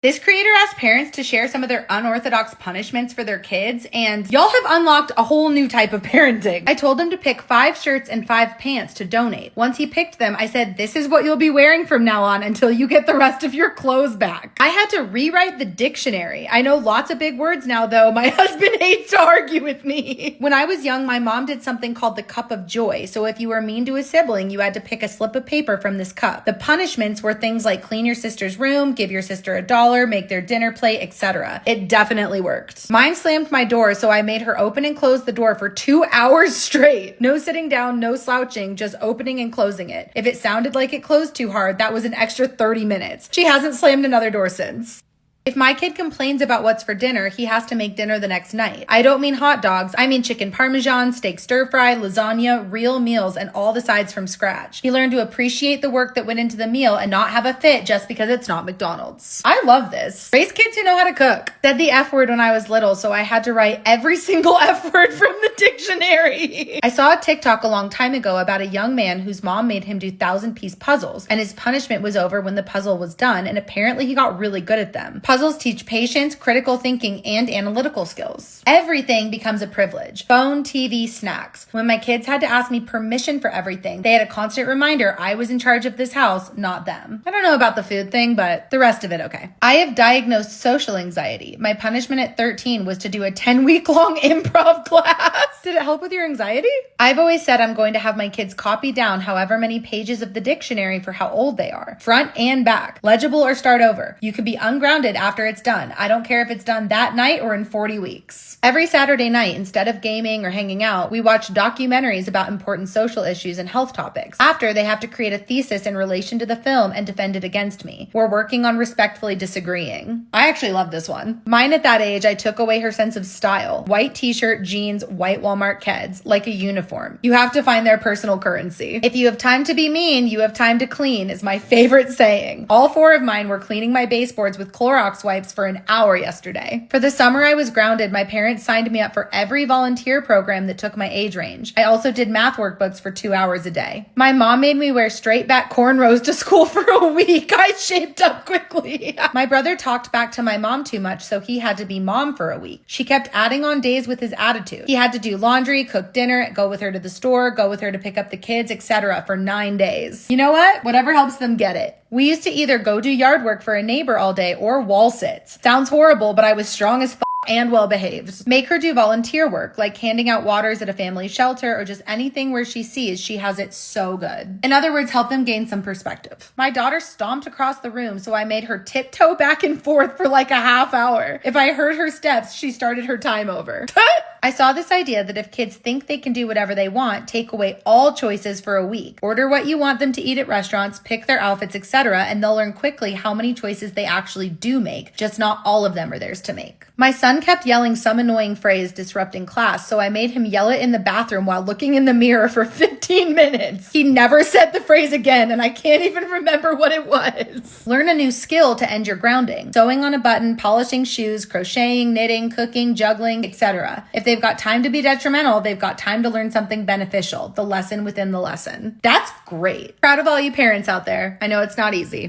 This creator asked parents to share some of their unorthodox punishments for their kids, and y'all have unlocked a whole new type of parenting. I told him to pick 5 shirts and 5 pants to donate. Once he picked them, I said, this is what you'll be wearing from now on until you get the rest of your clothes back. I had to rewrite the dictionary. I know lots of big words now, though. My husband hates to argue with me. When I was young, my mom did something called the cup of joy. So if you were mean to a sibling, you had to pick a slip of paper from this cup. The punishments were things like clean your sister's room, give your sister $1, make their dinner plate, etc. It definitely worked. Mine slammed my door, so I made her open and close the door for 2 hours straight. No sitting down, no slouching, just opening and closing it. If it sounded like it closed too hard, that was an extra 30 minutes. She hasn't slammed another door since. If my kid complains about what's for dinner, he has to make dinner the next night. I don't mean hot dogs. I mean chicken parmesan, steak stir fry, lasagna, real meals, and all the sides from scratch. He learned to appreciate the work that went into the meal and not have a fit just because it's not McDonald's. I love this. Raise kids who know how to cook. Said the F word when I was little, so I had to write every single F word from the dictionary. I saw a TikTok a long time ago about a young man whose mom made him do 1,000-piece puzzles, and his punishment was over when the puzzle was done, and apparently he got really good at them. Puzzles teach patience, critical thinking, and analytical skills. Everything becomes a privilege. Phone, TV, snacks. When my kids had to ask me permission for everything, they had a constant reminder I was in charge of this house, not them. I don't know about the food thing, but the rest of it okay. I have diagnosed social anxiety. My punishment at 13 was to do a 10-week-long improv class. Did it help with your anxiety? I've always said I'm going to have my kids copy down however many pages of the dictionary for how old they are, front and back, legible or start over. You can be ungrounded after it's done. I don't care if it's done that night or in 40 weeks. Every Saturday night, instead of gaming or hanging out, we watch documentaries about important social issues and health topics. After, they have to create a thesis in relation to the film and defend it against me. We're working on respectfully disagreeing. I actually love this one. Mine at that age, I took away her sense of style. White t-shirt, jeans, white Walmart Keds, like a uniform. You have to find their personal currency. If you have time to be mean, you have time to clean is my favorite saying. All 4 of mine were cleaning my baseboards with Clorox wipes for an hour yesterday. For the summer I was grounded, my parents signed me up for every volunteer program that took my age range. I also did math workbooks for 2 hours a day. My mom made me wear straight back cornrows to school for a week. I shaped up quickly. My brother talked back to my mom too much, so he had to be mom for a week. She kept adding on days with his attitude. He had to do laundry, cook dinner, go with her to the store, go with her to pick up the kids, etc. for 9 days. You know what? Whatever helps them get it. We used to either go do yard work for a neighbor all day or wall sits. Sounds horrible, but I was strong as and well behaved. Make her do volunteer work, like handing out waters at a family shelter or just anything where she sees she has it so good. In other words, help them gain some perspective. My daughter stomped across the room, so I made her tiptoe back and forth for like a half hour. If I heard her steps, she started her time over. I saw this idea that if kids think they can do whatever they want, take away all choices for a week. Order what you want them to eat at restaurants, pick their outfits, etc., and they'll learn quickly how many choices they actually do make, just not all of them are theirs to make. My son kept yelling some annoying phrase disrupting class, so I made him yell it in the bathroom while looking in the mirror for 15 minutes. He never said the phrase again, and I can't even remember what it was. Learn a new skill to end your grounding. Sewing on a button, polishing shoes, crocheting, knitting, cooking, juggling, etc. If they've got time to be detrimental, they've got time to learn something beneficial, the lesson within the lesson. That's great. Proud of all you parents out there. I know it's not easy.